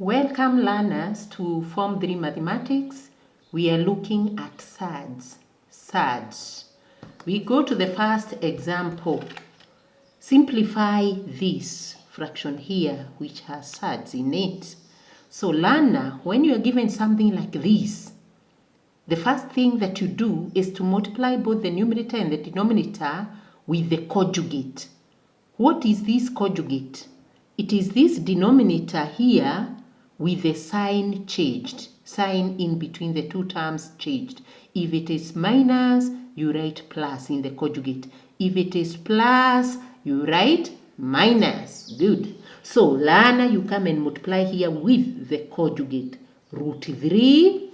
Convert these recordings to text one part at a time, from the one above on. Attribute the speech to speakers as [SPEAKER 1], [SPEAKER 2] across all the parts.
[SPEAKER 1] Welcome learners to Form 3 Mathematics. We are looking at surds. Surds. We go to the first example. Simplify this fraction here which has surds in it. So learner, when you are given something like this, the first thing that you do is to multiply both the numerator and the denominator with the conjugate. What is this conjugate? It is this denominator here with the sign changed, sign in between the two terms changed. If it is minus, you write plus in the conjugate. If it is plus, you write minus. Good. So learner, you come and multiply here with the conjugate. Root 3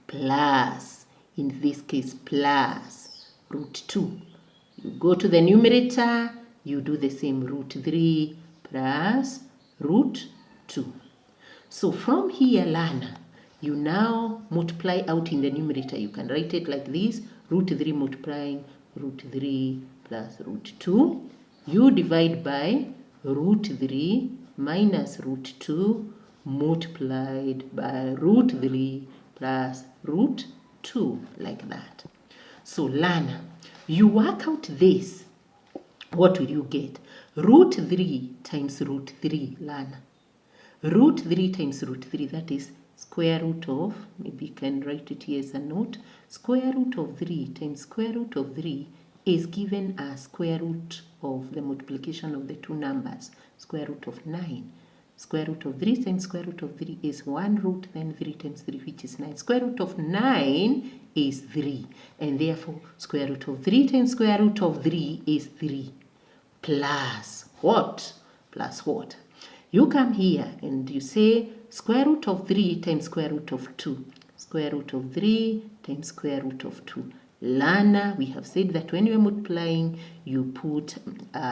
[SPEAKER 1] plus, in this case plus, root 2. You go to the numerator, you do the same, root 3 plus root 2. So from here, learner, you now multiply out in the numerator. You can write it like this, root 3 multiplying root 3 plus root 2. You divide by root 3 minus root 2 multiplied by root 3 plus root 2, like that. So learner, you work out this. What will you get? Root 3 times root 3, learner. Root 3 times root 3, that is square root of, maybe you can write it here as a note, square root of 3 times square root of 3 is given as square root of the multiplication of the two numbers, square root of 9. Square root of 3 times square root of 3 is 1 root, then 3 times 3, which is 9. Square root of 9 is 3, and therefore square root of 3 times square root of 3 is 3. Plus what? Plus what? You come here and you say square root of 3 times square root of 2. Square root of 3 times square root of 2. Learner, we have said that when you are multiplying, you put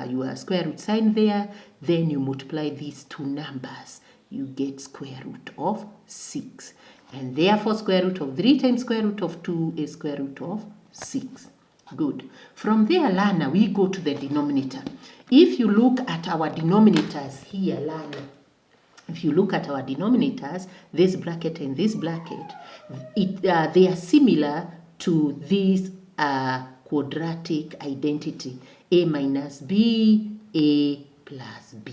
[SPEAKER 1] your square root sign there, then you multiply these two numbers. You get square root of 6. And therefore square root of 3 times square root of 2 is square root of 6. Good. From there, learner, we go to the denominator. If you look at our denominators here, learner, if you look at our denominators, this bracket and this bracket, they are similar to this quadratic identity, a minus b, a plus b.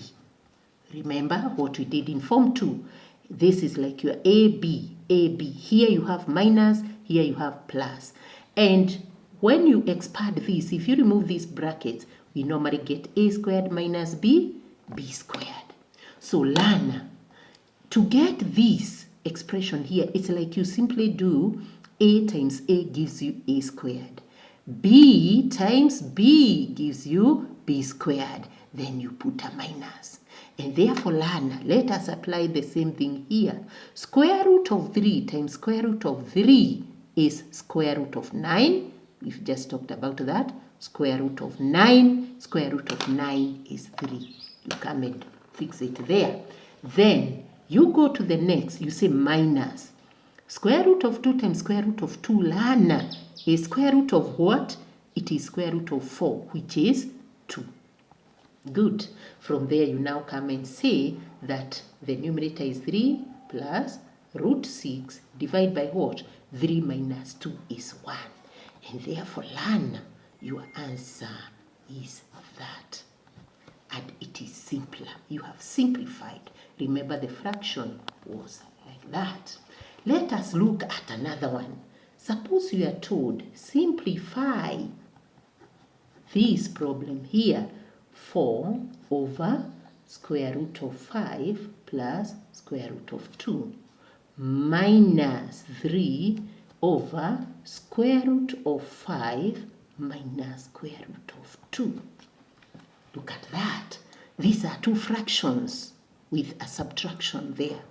[SPEAKER 1] Remember what we did in Form 2. This is like your AB, AB. Here you have minus, here you have plus. And when you expand this, if you remove these brackets, we normally get a squared minus b, b squared. So learner, to get this expression here, it's like you simply do a times a gives you a squared. B times b gives you b squared. Then you put a minus. And therefore, learner, let us apply the same thing here. Square root of 3 times square root of 3 is square root of 9. We've just talked about that. Square root of 9. Square root of 9 is 3. You come and fix it there. Then you go to the next. You say minus. Square root of 2 times square root of 2, learner, is square root of what? It is square root of 4, which is 2. Good. From there, you now come and say that the numerator is 3 plus root 6 divided by what? 3 minus 2 is 1. And therefore, learner, your answer is that. And it is simpler. You have simplified. Remember, the fraction was like that. Let us look at another one. Suppose you are told, simplify this problem here. 4 over square root of 5 plus square root of 2 minus 3 over square root of 5 minus square root of 2. Look at that. These are two fractions with a subtraction there.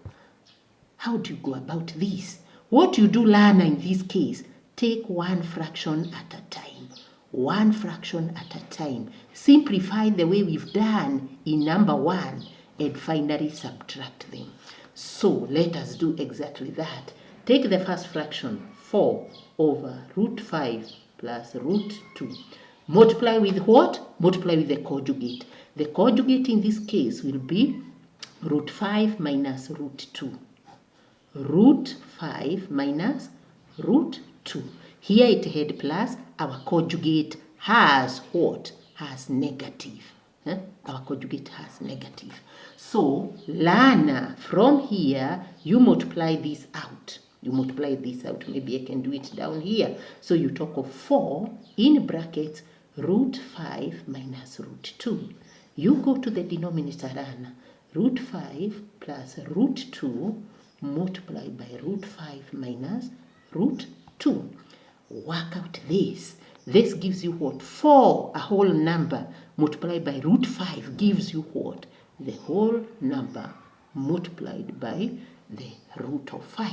[SPEAKER 1] How do you go about this? What you do, learner, in this case, take one fraction at a time. One fraction at a time. Simplify the way we've done in number 1 and finally subtract them. So let us do exactly that. Take the first fraction, 4 over root 5 plus root 2. Multiply with what? Multiply with the conjugate. The conjugate in this case will be Root 5 minus root 2. Root 5 minus root 2. Here it had plus. Our conjugate has what? Has negative. Our conjugate has negative. So, learner, from here, you multiply this out. You multiply this out. Maybe I can do it down here. So you talk of 4 in brackets root 5 minus root 2. You go to the denominator, learner. Root 5 plus root 2 multiplied by root 5 minus root 2. Work out this. This gives you what? 4, a whole number, multiplied by root 5 gives you what? The whole number multiplied by the root of 5.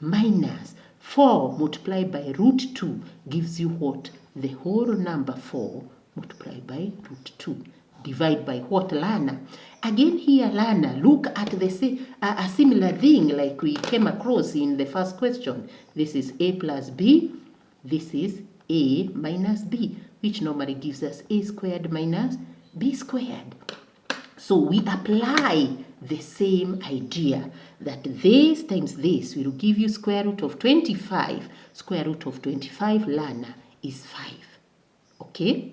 [SPEAKER 1] Minus 4 multiplied by root 2 gives you what? The whole number 4 multiplied by root 2. Divide by what, learner? Again here, learner, look at a similar thing like we came across in the first question. This is a plus b. This is a minus b, which normally gives us a squared minus b squared. So we apply the same idea that this times this will give you square root of 25. Square root of 25, learner, is 5. Okay?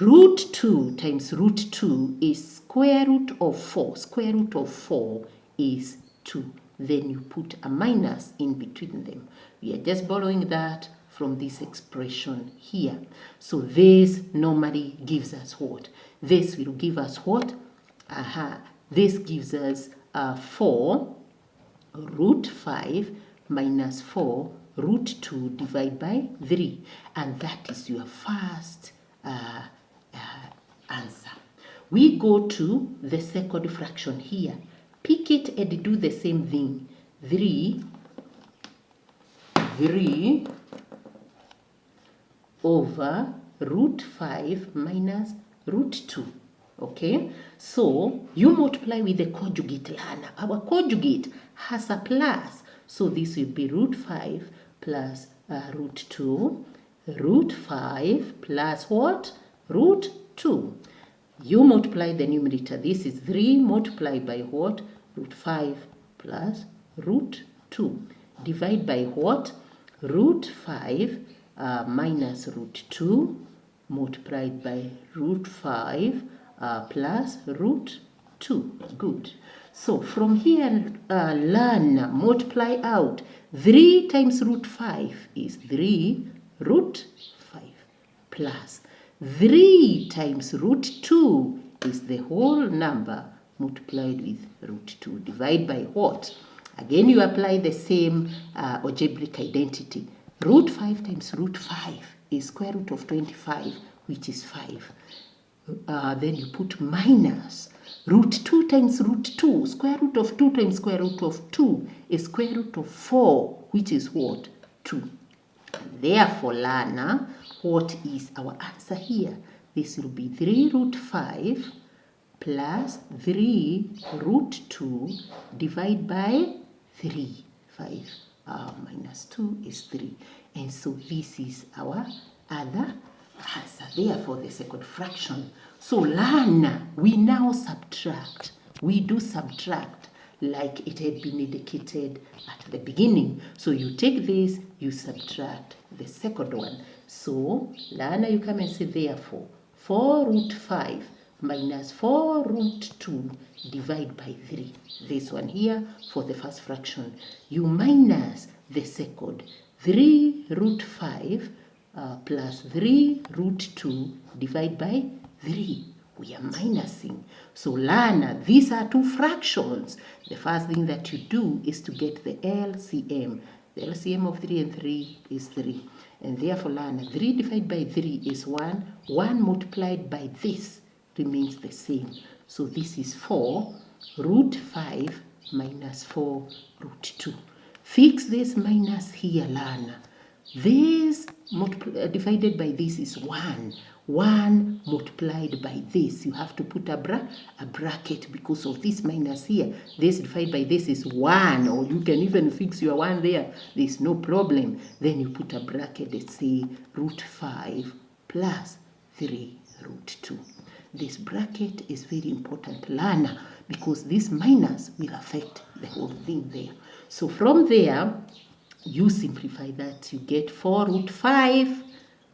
[SPEAKER 1] Root 2 times root 2 is square root of 4. Square root of 4 is 2. Then you put a minus in between them. We are just borrowing that from this expression here. So this normally gives us what? This will give us what? This gives us 4 root 5 minus 4 root 2 divided by 3. And that is your first answer. We go to the second fraction here. Pick it and do the same thing. 3 over root 5 minus root 2. Okay, so you multiply with the conjugate, learner. Our conjugate has a plus, so this will be root 5 plus root 2. Root 5 plus what? Root 2. You multiply the numerator. This is 3 multiplied by what? Root 5 plus root 2. Divide by what? Root 5 minus root 2 multiplied by root 5 plus root 2. Good. So from here, learn, multiply out. 3 times root 5 is 3 root 5 plus 3 times root 2 is the whole number multiplied with root 2. Divide by what? Again, you apply the same algebraic identity. Root 5 times root 5 is square root of 25, which is 5. Then you put minus root 2 times root 2. Square root of 2 times square root of 2 is square root of 4, which is what? 2. Therefore, learner, what is our answer here? This will be 3 root 5 plus 3 root 2 divided by 3. 5 minus 2 is 3. And so this is our other answer. Therefore, the second fraction. So, learner, we now subtract. We do subtract like it had been indicated at the beginning. So you take this, you subtract the second one. So, learner, you come and say, therefore, 4 root 5 minus 4 root 2 divided by 3. This one here for the first fraction. You minus the second. 3 root 5 plus 3 root 2 divided by 3. We are minusing. So learner, these are two fractions. The first thing that you do is to get the LCM. The LCM of 3 and 3 is 3. And therefore, learner, 3 divided by 3 is 1. 1 multiplied by this remains the same. So this is 4 root 5 minus 4 root 2. Fix this minus here, learner. This divided by this is 1. 1 multiplied by this. You have to put a bracket because of this minus here. This divided by this is 1, or you can even fix your 1 there. There's no problem. Then you put a bracket, let's say root 5 plus 3 root 2. This bracket is very important, learner, because this minus will affect the whole thing there. So from there, you simplify that, you get 4 root 5,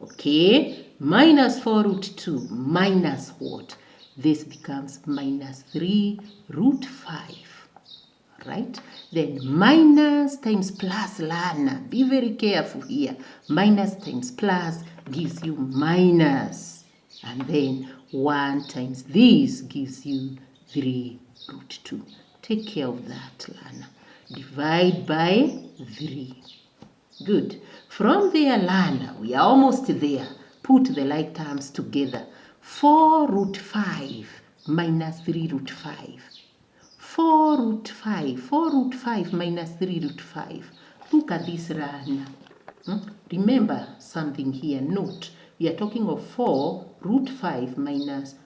[SPEAKER 1] okay, minus 4 root 2, minus what? This becomes minus 3 root 5, right? Then minus times plus, learner, be very careful here. Minus times plus gives you minus, and then 1 times this gives you 3 root 2. Take care of that, learner. Divide by 3. Good. From there, learner, we are almost there. Put the like terms together. 4 root 5 minus 3 root 5. 4 root 5. 4 root 5 minus 3 root 5. Look at this, learner. Remember something here. Note, we are talking of 4 root 5 minus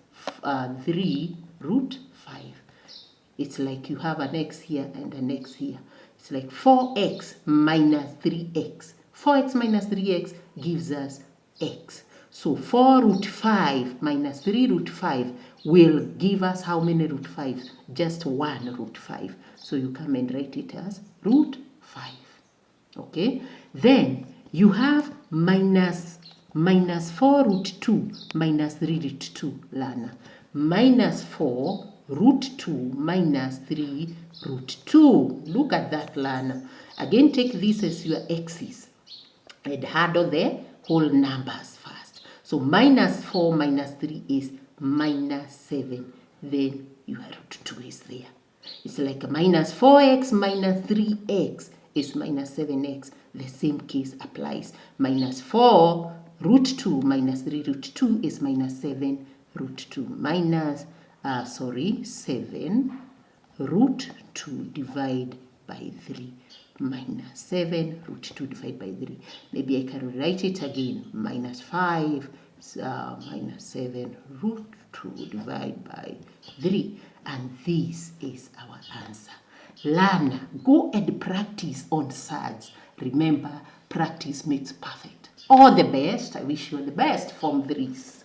[SPEAKER 1] 3 root 5. It's like you have an x here and an x here. It's like 4x minus 3x. 4x minus 3x gives us x. So 4 root 5 minus 3 root 5 will give us how many root 5? Just 1 root 5. So you come and write it as root 5. Okay? Then you have minus 4 root 2 minus 3 root 2, learner. Minus 4 root 2 minus 3 root 2. Look at that, learner. Again, take this as your x's and handle the whole numbers first. So minus 4 minus 3 is minus 7. Then your root 2 is there. It's like minus 4x minus 3x is minus 7x. The same case applies. Minus 4 root 2 minus 3 root 2 is minus 7 root 2 minus 7 root 2 divide by 3 minus 7 root 2 divided by 3. Maybe I can write it again. Minus 5 minus 7 root 2 divided by 3. And this is our answer. Learner, go and practice on Surds. Remember, practice makes perfect. All the best. I wish you all the best, Form 3s.